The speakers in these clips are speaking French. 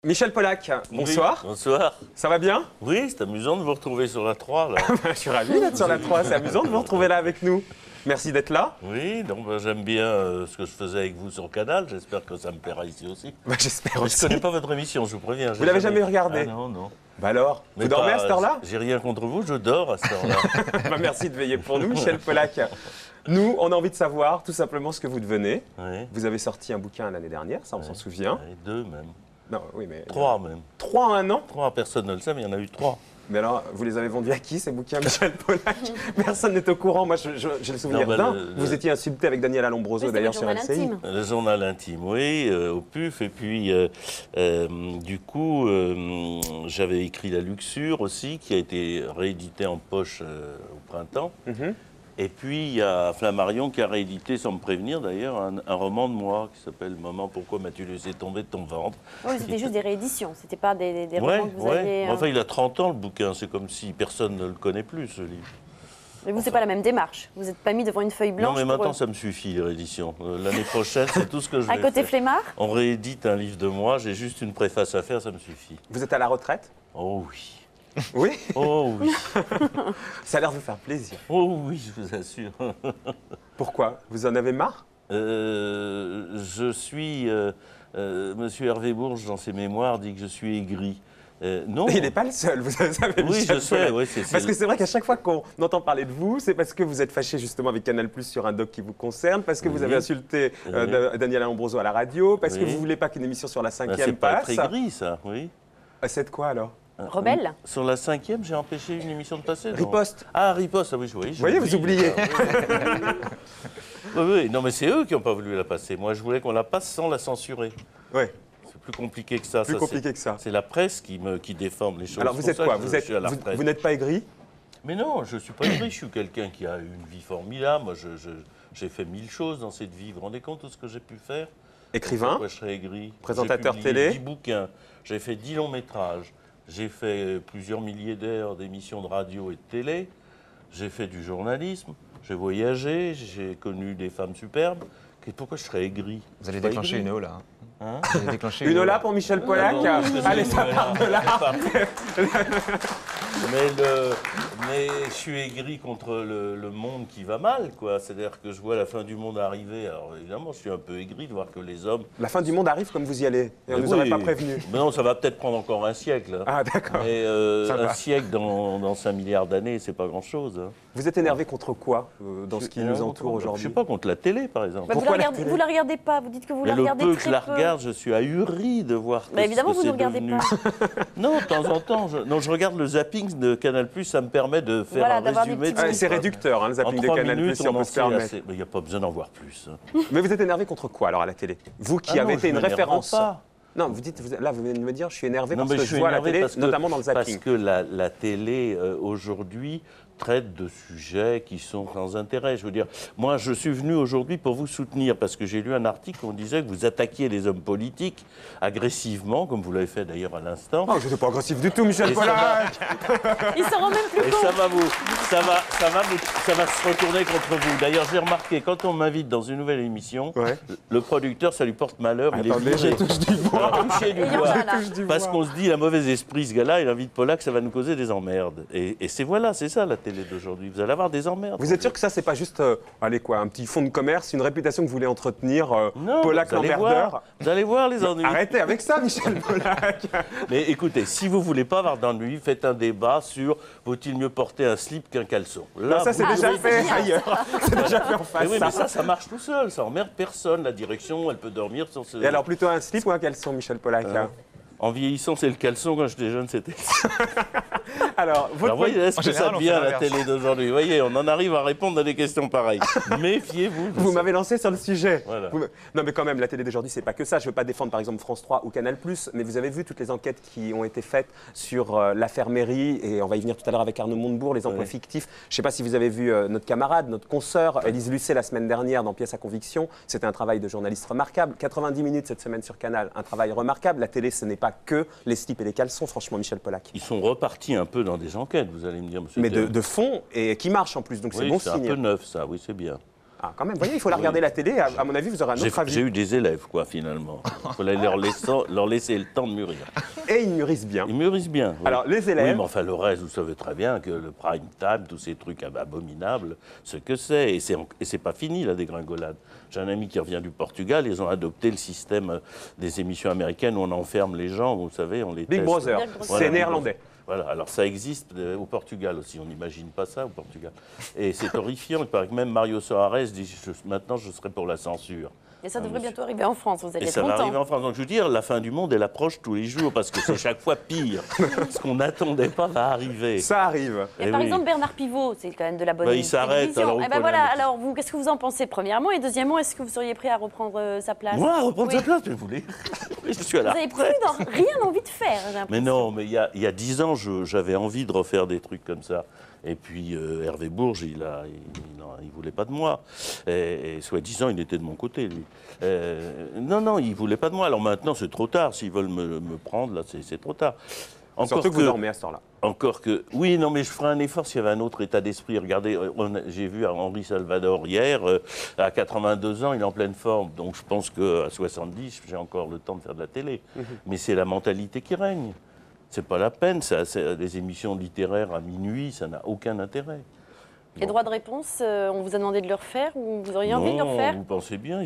Michel Polac, bonsoir. Oui, bonsoir. Ça va bien? Oui, c'est amusant de vous retrouver sur la 3, là. Je suis ravi d'être sur la 3, c'est amusant de vous retrouver là avec nous. Merci d'être là. Oui, donc j'aime bien ce que je faisais avec vous sur le canal. J'espère que ça me plaira ici aussi. J'espère aussi. Je ne connais pas votre émission, je vous préviens. Vous l'avez jamais regardé? Ah non, non. Bah alors, vous dormez à cette heure-là? J'ai rien contre vous, je dors à cette heure-là. Merci de veiller pour nous, Michel Polac. Nous, on a envie de savoir tout simplement ce que vous devenez. Oui. Vous avez sorti un bouquin l'année dernière, ça on s'en souvient. Oui, 2 même. Non, oui, mais... 3 même. 3 en un an? 3, personne ne le sait, mais il y en a eu 3. Mais alors, vous les avez vendus à qui, ces bouquins, Michel Polac? Personne n'est au courant. Moi, j'ai le souvenir d'un. Vous étiez insulté avec Daniela Lombroso, d'ailleurs, sur LCI. Le journal intime, oui, au PUF. Et puis, du coup, j'avais écrit La Luxure aussi, qui a été réédité en poche au printemps. Et puis, il y a Flammarion qui a réédité, sans me prévenir d'ailleurs, un roman de moi qui s'appelle « Maman, pourquoi m'as-tu laissé tomber de ton ventre ?» Oui, c'était juste des rééditions, c'était pas des romans que vous aviez... Enfin, il a 30 ans le bouquin, c'est comme si personne ne le connaît plus, ce livre. Mais vous, c'est pas la même démarche. Vous n'êtes pas mis devant une feuille blanche. Non, mais maintenant, ça me suffit, les rééditions. L'année prochaine, c'est tout ce que je vais faire. À côté faire. flemmard? On réédite un livre de moi, j'ai juste une préface à faire, ça me suffit. Vous êtes à la retraite? Oh oui. Oui? Oh oui. Ça a l'air de vous faire plaisir. Oh oui, je vous assure. Pourquoi? Vous en avez marre? Je suis... Monsieur Hervé Bourges, dans ses mémoires, dit que je suis aigri. Non. Il n'est pas le seul, vous savez, oui, Michel je sais. Oui, parce que c'est vrai qu'à chaque fois qu'on entend parler de vous, c'est parce que vous êtes fâché justement avec Canal+ sur un doc qui vous concerne, parce que vous avez insulté Daniela Lombroso à la radio, parce que vous ne voulez pas qu'une émission sur la 5e passe. C'est pas très gris, ça, oui. C'est de quoi, alors? Rebelle? Sur la 5e, j'ai empêché une émission de passer. Riposte. Ah, Riposte, ah oui, oui. Vous voyez, vous oubliez. Oui, oui, non, mais c'est eux qui n'ont pas voulu la passer. Moi, je voulais qu'on la passe sans la censurer. Oui. C'est plus compliqué que ça. Plus compliqué que ça. C'est la presse qui déforme les choses. Alors, vous êtes quoi? Vous n'êtes pas aigri? Mais non, je ne suis pas aigri. Je suis quelqu'un qui a une vie formidable. Moi, j'ai fait 1000 choses dans cette vie. Vous vous rendez compte de ce que j'ai pu faire? Écrivain? Pourquoi je serais aigri? Présentateur j'ai télé? 10 bouquins. J'ai fait 10 longs métrages. J'ai fait plusieurs milliers d'heures d'émissions de radio et de télé. J'ai fait du journalisme. J'ai voyagé. J'ai connu des femmes superbes. Pourquoi je serais aigri? Vous allez déclencher une ola. Hein? Vous allez déclencher une ola pour Michel Polac? Allez, ça part de là. Mais je suis aigri contre le monde qui va mal, quoi. C'est-à-dire que je vois la fin du monde arriver. Alors évidemment, je suis un peu aigri de voir que les hommes... La fin du monde arrive comme vous y allez. Et on ne nous aurait pas prévenu. Mais non, ça va peut-être prendre encore un siècle. Hein. Ah, d'accord. Mais un siècle dans 5 milliards d'années, c'est pas grand-chose. Hein. Vous êtes énervé contre quoi dans ce qui nous entoure aujourd'hui? Je ne sais pas, contre la télé, par exemple. Bah, vous la regardez pas, vous dites que vous la regardez très peu. Le peu que je la regarde, je suis ahuri de voir que évidemment, vous ne regardez pas. Non, de temps en temps. Je regarde le zapping de Canal+, ça me permet de faire un résumé. C'est réducteur, hein, le zapping de Canal+, si on peut se permettre. Il n'y a pas besoin d'en voir plus. Mais vous êtes énervé contre quoi, alors, à la télé? Vous qui avez été une référence. Non, vous dites, là, vous venez de me dire, je suis énervé parce que je vois la télé, notamment dans le zapping. Parce que la télé, aujourd'hui, traite de sujets qui sont sans intérêt. Je veux dire, moi, je suis venu aujourd'hui pour vous soutenir, parce que j'ai lu un article où on disait que vous attaquiez les hommes politiques agressivement, comme vous l'avez fait d'ailleurs à l'instant. Oh, je n'étais pas agressif du tout, Michel Polac. Il s'en rend même plus compte. Et ça va se retourner contre vous. D'ailleurs, j'ai remarqué, quand on m'invite dans une nouvelle émission, le producteur, ça lui porte malheur. Attendez, je touche du bois. Parce qu'on se dit, un mauvais esprit, ce gars-là, il invite Polac, ça va nous causer des emmerdes. Et c'est ça la télé d'aujourd'hui. Vous allez avoir des emmerdes. Vous êtes sûr que ça, c'est pas juste allez, quoi, un petit fonds de commerce, une réputation que vous voulez entretenir, non, Polac l'emmerdeur? Vous allez voir les ennuis. Arrêtez avec ça, Michel Polac. Mais écoutez, si vous voulez pas avoir d'ennuis, faites un débat sur vaut-il mieux porter un slip qu'un caleçon. Là, non, ça, c'est déjà fait ailleurs. C'est déjà fait en face. Mais ça marche tout seul. Ça emmerde personne. La direction, elle peut dormir sur ce... Et alors, plutôt un slip ou un caleçon, Michel Polac? En vieillissant, c'est le caleçon. Quand j'étais jeune, c'était... Alors, vous voyez, est-ce que ça devient la télé d'aujourd'hui? Vous voyez, on en arrive à répondre à des questions pareilles. Méfiez-vous. Vous m'avez lancé sur le sujet. Voilà. Non, mais quand même, la télé d'aujourd'hui, c'est pas que ça. Je ne veux pas défendre, par exemple, France 3 ou Canal+, mais vous avez vu toutes les enquêtes qui ont été faites sur l'affaire Mairie, et on va y venir tout à l'heure avec Arnaud Montebourg, les emplois fictifs. Je ne sais pas si vous avez vu notre camarade, notre consoeur, Élise Lucet, la semaine dernière, dans Pièce à conviction. C'était un travail de journaliste remarquable. 90 minutes cette semaine sur Canal, un travail remarquable. La télé, ce n'est pas que les slips et les caleçons, franchement, Michel Polac. Ils sont repartis un peu dans des enquêtes, vous allez me dire, monsieur. Mais de fond, et qui marche en plus, donc c'est bon signe. C'est un peu neuf, ça, oui, c'est bien. Ah, quand même. Vous voyez, il faut la regarder la télé. À mon avis, vous aurez un autre avis. J'ai eu des élèves, quoi, finalement. Il fallait leur laisser le temps de mûrir. Et ils mûrissent bien. Ils mûrissent bien. Oui. Alors, les élèves... Oui, mais enfin, le reste, vous savez très bien que le prime time, tous ces trucs abominables, ce que c'est. Et c'est pas fini, la dégringolade. J'ai un ami qui revient du Portugal. Ils ont adopté le système des émissions américaines où on enferme les gens, vous savez, on les Big teste. Brother, Voilà, c'est néerlandais. Voilà, alors ça existe au Portugal aussi, on n'imagine pas ça au Portugal. Et c'est horrifiant, il paraît que même Mario Soares dit maintenant je serai pour la censure. Et ça devrait bientôt arriver en France, vous allez Et être ça va content. arriver en France. Donc je veux dire, la fin du monde, elle approche tous les jours parce que c'est chaque fois pire. Ce qu'on n'attendait pas va arriver. Ça arrive. Et par exemple, Bernard Pivot, c'est quand même de la bonne il s'arrête, télévision. alors vous Eh ben prenez voilà, un autre. alors vous, qu'est-ce que vous en pensez premièrement? Et deuxièmement, est-ce que vous seriez prêt à reprendre sa place? Moi, reprendre Oui. sa place, mais vous voulez je suis à la Vous avez retraite. rien envie de faire, j'ai l'impression. Mais non, mais il y a 10 ans, j'avais envie de refaire des trucs comme ça. Et puis Hervé Bourges, il voulait pas de moi. Et soi-disant, il était de mon côté, lui. Non, il voulait pas de moi. Alors maintenant, c'est trop tard. S'ils veulent me prendre, là, c'est trop tard. Surtout que vous dormez à ce temps-là. Encore que... Oui, non, mais je ferai un effort s'il y avait un autre état d'esprit. Regardez, j'ai vu Henri Salvador hier, à 82 ans, il est en pleine forme. Donc je pense qu'à 70, j'ai encore le temps de faire de la télé. Mais c'est la mentalité qui règne. C'est pas la peine. Des émissions littéraires à minuit, ça n'a aucun intérêt. Les droits de réponse, on vous a demandé de le refaire ou vous auriez envie de le refaire? Vous pensez bien.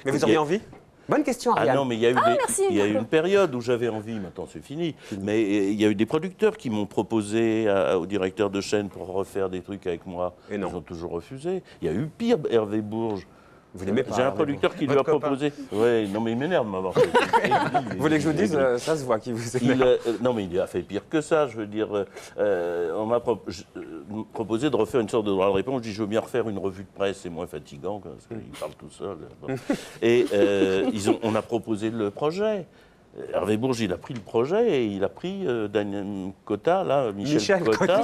Mais vous auriez envie? Bonne question, Ariane. Ah non, mais il y a eu, merci, il y a eu une période où j'avais envie, maintenant c'est fini. Mais il y a eu des producteurs qui m'ont proposé au directeur de chaîne pour refaire des trucs avec moi. Et non. Ils ont toujours refusé. Il y a eu pire, Hervé Bourges. Vous l'aimez pas? J'ai un Hervé producteur qui lui a Votre copain. proposé. Oui, non mais il m'énerve de m'avoir fait. Vous voulez que je vous dise, ça se voit qui vous aime. Non mais il a fait pire que ça, je veux dire. On m'a proposé de refaire une sorte de droit de réponse. Je dis, je veux bien refaire une revue de presse, c'est moins fatigant, parce qu'il parle tout seul. Bon. Et on a proposé le projet. Hervé Bourges, il a pris le projet et il a pris Daniel Cotta, là, Michel Cotta.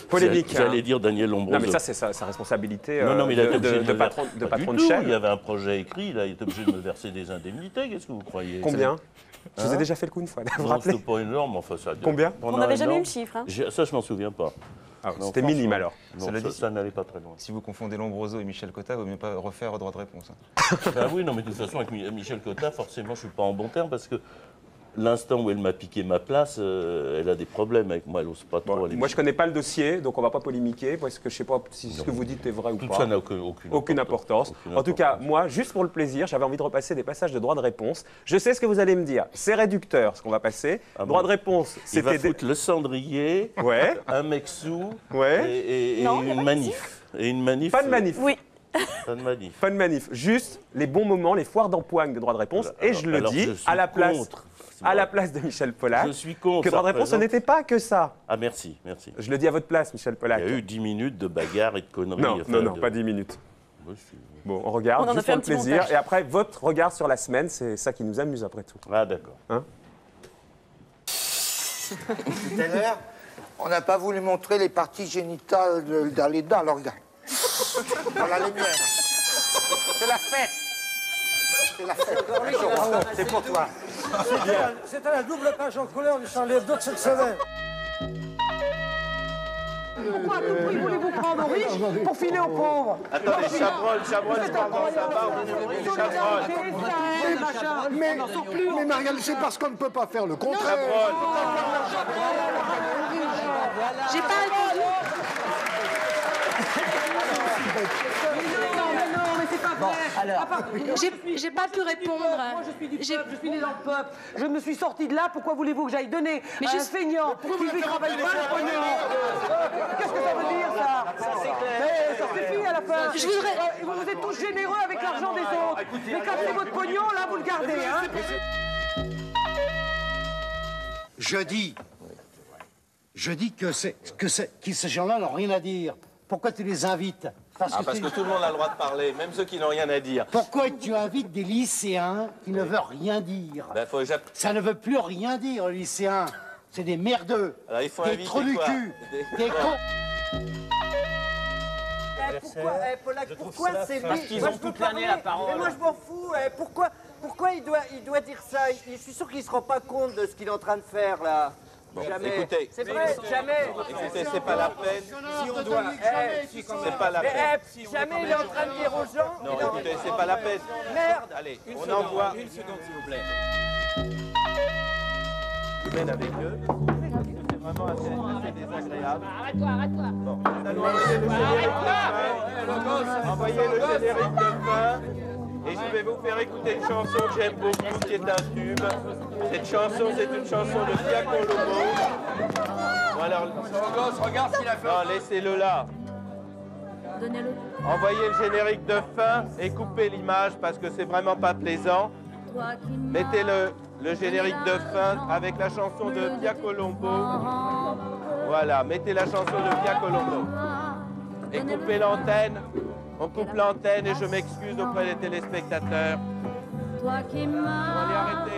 Polémique. J'allais dire Daniel Lombroso. Non, mais ça, c'est sa responsabilité Non, mais il a été obligé de me patron Pas de du tout. chaîne. Il y avait un projet écrit, il a été obligé de me verser des indemnités. Qu'est-ce que vous croyez? Combien? Je vous ai déjà fait le coup une fois, vous vous Non, rappelez? c'était pas énorme, enfin ça. Combien? On n'avait jamais eu le chiffre. Hein. Ça, je m'en souviens pas. Ah, Non, c'était franchement, minime alors. Non, Cela dit, ça n'allait pas très loin. Si vous confondez Lombroso et Michel Cotta, il vaut mieux pas refaire droit de réponse. Hein. Ben oui, non, mais de toute façon, avec Michel Cotta, forcément, je suis pas en bon terme parce que l'instant où elle m'a piqué ma place, elle a des problèmes avec moi, elle n'ose pas trop Bon, aller. moi, je connais pas le dossier, donc on va pas polémiquer, parce que je sais pas si ce que vous dites est vrai ou Tout pas. ça n'a aucune importance. Aucune En tout cas, importance. moi, juste pour le plaisir, j'avais envie de repasser des passages de droit de réponse. Je sais ce que vous allez me dire. C'est réducteur, ce qu'on va passer. Ah Droit bon. de réponse, Il va c'était... foutre le cendrier, Ouais, un mec sous ouais. et Non, il y a une pas de manif. Et une manif. Pas de manif. Oui. Pas de manif. Pas de manif. Juste les bons moments, les foires d'empoigne de droit de réponse. Et je le Alors, dis, je suis à la place... contre. À la place de Michel Pollack, Je suis contre. que droit de ça réponse, ce représente- n'était pas que ça. Ah, merci, merci. Je le dis à votre place, Michel Il Pollack. y a eu 10 minutes de bagarre et de conneries. Non, enfin, non, de- pas 10 minutes. Moi, je suis- Bon, on regarde, On en a juste fait pour un le petit plaisir. montage. Et après, votre regard sur la semaine, c'est ça qui nous amuse après tout. Ah, d'accord. Tout à l'heure, on n'a pas voulu montrer les parties génitales d'aller dans l'organe. Voilà les miennes. C'est la fête. C'est la fête. C'est pour toi. C'était la double page en couleur du sang livre de cette semaine. Pourquoi à tout prix voulez-vous prendre aux riches pour filer aux pauvres? Attendez, Chabrol, pardon, ça va, Mais Marianne, c'est parce qu'on ne peut pas faire le contraire. J'ai pas répondu. Non, mais c'est pas vrai. J'ai pas pu répondre. Moi, je suis né dans le peuple. Je me suis sorti de là. Pourquoi voulez-vous que j'aille donner à un feignant qui lui travaille pas le pognon? Qu'est-ce que ça veut dire, ça? Mais ça suffit à la fin. Je voudrais- Vous êtes tous généreux avec l'argent des autres. Mais quand c'est votre pognon, là, vous le gardez, hein? Je dis que ces gens-là n'ont rien à dire. Pourquoi tu les invites? Parce que tout le monde a le droit de parler, même ceux qui n'ont rien à dire. Pourquoi tu invites des lycéens qui ne veulent rien dire? Ça ne veut plus rien dire, les lycéens. C'est des merdeux. Alors, il faut des inviter trous du quoi cul. Des cons. Pourquoi c'est Parce qu'ils ont pu planer la parole. Mais moi, je m'en fous. Pourquoi il doit dire ça? Je suis sûr qu'il ne se rend pas compte de ce qu'il est en train de faire, là. Jamais. Écoutez, C'est vrai, jamais. écoutez, c'est pas la peine. Si on doit. C'est pas la peine. Jamais il est en train de dire aux gens. Non, écoutez, c'est pas la peine. Merde. Allez, on envoie. Une seconde, s'il vous plaît. Je mène avec eux. C'est vraiment assez désagréable. Arrête-toi. Bon, nous allons envoyer le générique de fin. Envoyez le générique de fin. Et je vais vous faire écouter une chanson que j'aime beaucoup, qui est un tube. Cette chanson, c'est une chanson de Pia Colombo. Bon, alors, Regarde ce qu'il a fait. non, laissez-le là. Donnez-le. Envoyez le générique de fin et coupez l'image parce que c'est vraiment pas plaisant. Mettez le générique de fin avec la chanson de Pia Colombo. Voilà, mettez la chanson de Pia Colombo. Et coupez l'antenne. On coupe l'antenne et je m'excuse auprès des téléspectateurs. Allez,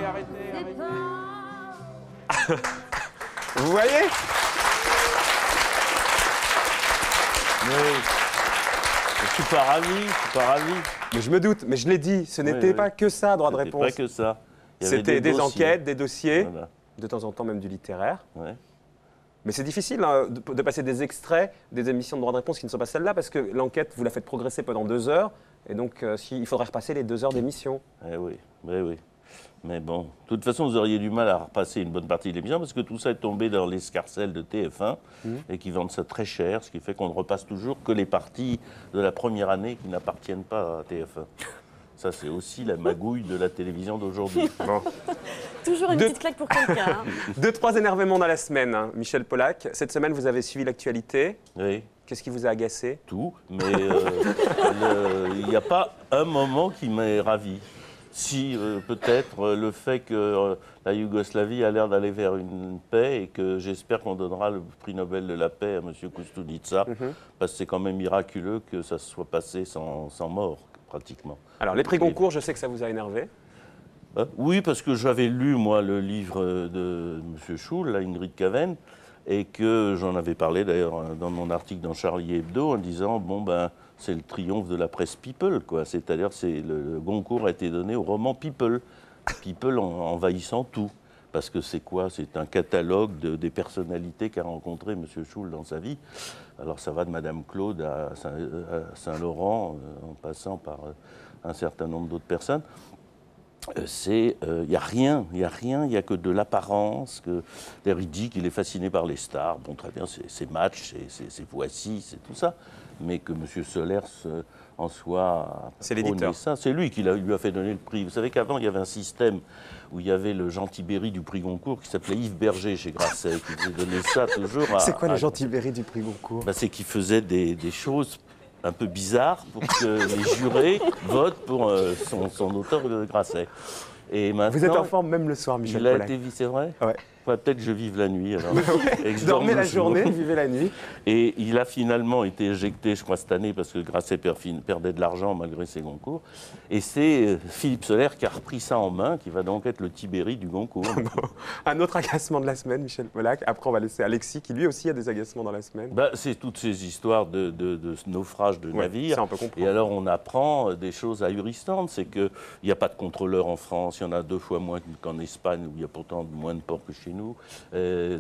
arrêtez. Vous voyez? Oui. Je suis pas ravi. Mais je me doute, mais je l'ai dit, ce n'était oui. pas que ça, droit de C'était réponse. pas que ça. Il y avait C'était des dossiers. enquêtes, des dossiers, Voilà. de temps en temps même du littéraire. Ouais. Mais c'est difficile hein, de passer des extraits des émissions de droit de réponse qui ne sont pas celles-là, parce que l'enquête, vous la faites progresser pendant 2 heures, et donc il faudrait repasser les 2 heures d'émission. Eh oui. Mais bon, de toute façon, vous auriez du mal à repasser une bonne partie de l'émission parce que tout ça est tombé dans l'escarcelle de TF1 et qui vendent ça très cher, ce qui fait qu'on ne repasse toujours que les parties de la première année qui n'appartiennent pas à TF1. Ça, c'est aussi la magouille de la télévision d'aujourd'hui. Bon. Toujours une Deux- petite claque pour quelqu'un. hein. 2-3 énervements dans la semaine, hein. Michel Polac. Cette semaine, vous avez suivi l'actualité. Oui, Qu'est-ce qui vous a agacé? tout, mais il n'y a pas un moment qui m'est ravi. Si, peut-être le fait que la Yougoslavie a l'air d'aller vers une paix et que j'espère qu'on donnera le prix Nobel de la paix à M. Koustounica, parce que c'est quand même miraculeux que ça se soit passé sans mort, pratiquement. Alors, les prix Goncourt, je sais que ça vous a énervé. Oui, parce que j'avais lu, moi, le livre de M. Schul, là, Ingrid Caven, et que j'en avais parlé d'ailleurs dans mon article dans Charlie Hebdo en disant, bon, ben, c'est le triomphe de la presse People, quoi. C'est-à-dire, le Goncourt a été donné au roman People. People envahissant tout. Parce que c'est quoi? C'est un catalogue des personnalités qu'a rencontré M. Schul dans sa vie. Alors ça va de Madame Claude à Saint-Laurent, en passant par un certain nombre d'autres personnes. Il n'y a rien, il n'y a que de l'apparence, que des ridicules, il est fasciné par les stars. Bon, très bien, c'est Match, c'est Voici, c'est tout ça. Mais que M. Solers en soit... C'est l'éditeur. C'est lui qui lui a fait donner le prix. Vous savez qu'avant, il y avait un système où il y avait le Jean Tibéri du prix Goncourt qui s'appelait Yves Berger chez Grasset, qui faisait donner ça toujours à... C'est quoi le Jean Tibéri du prix Goncourt? C'est qu'il faisait des choses un peu bizarres pour que les jurés votent pour son auteur Grasset. Et maintenant, Vous êtes en forme même le soir, Michel il a Polac. été, c'est vrai? Ouais. Peut-être que je vive la nuit alors. Et que je Dormez dorme la le jour. journée, vivez la nuit. Et il a finalement été éjecté, je crois, cette année, parce que Grasset perdait de l'argent malgré ses Goncourt. Et c'est Philippe Soler qui a repris ça en main, qui va donc être le Tibéri du Goncourt. Un autre agacement de la semaine, Michel Polac. Après, on va laisser Alexis, qui lui aussi a des agacements dans la semaine. C'est toutes ces histoires de naufrage de navires. ça, on peut comprendre. Et alors, on apprend des choses ahurissantes. C'est qu'il n'y a pas de contrôleurs en France. Il y en a 2 fois moins qu'en Espagne, où il y a pourtant moins de ports que chez nous.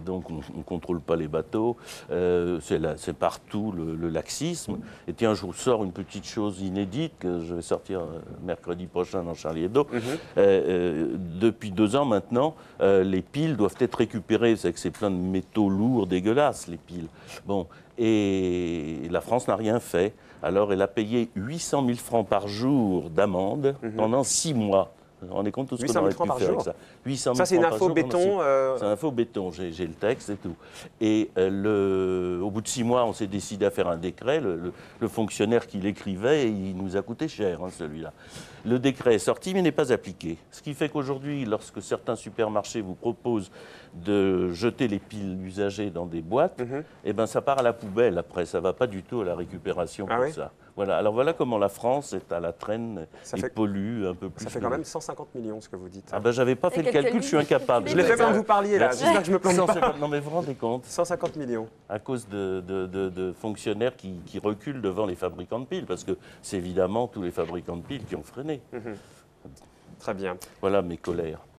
Donc, on ne contrôle pas les bateaux. C'est partout le laxisme. Et tiens, je vous sors une petite chose inédite que je vais sortir mercredi prochain dans Charlie Hebdo. Depuis 2 ans maintenant, les piles doivent être récupérées. C'est que c'est plein de métaux lourds, dégueulasses, les piles. Bon, et la France n'a rien fait. Alors, elle a payé 800 000 francs par jour d'amende pendant 6 mois. Vous vous rendez compte tout ce qu'on aurait pu faire avec ça? 800 000 Ça, c'est une francs par info jour pendant béton. C'est un faux béton, j'ai le texte et tout. Et au bout de 6 mois, on s'est décidé à faire un décret. Le fonctionnaire qui l'écrivait, il nous a coûté cher, hein, celui-là. Le décret est sorti, mais n'est pas appliqué. Ce qui fait qu'aujourd'hui, lorsque certains supermarchés vous proposent de jeter les piles usagées dans des boîtes, eh ben, ça part à la poubelle après. Ça ne va pas du tout à la récupération pour ça. Voilà. Alors voilà comment la France est à la traîne et pollue un peu plus. Ça fait quand même 150 millions, ce que vous dites. Ah ben, j'avais pas fait le calcul, je suis incapable. Je l'ai fait pendant que vous parliez, là. J'espère que je me plante pas. 150, non mais vous vous rendez compte? 150 millions. À cause de fonctionnaires qui reculent devant les fabricants de piles, parce que c'est évidemment tous les fabricants de piles qui ont freiné. Très bien. Voilà mes colères.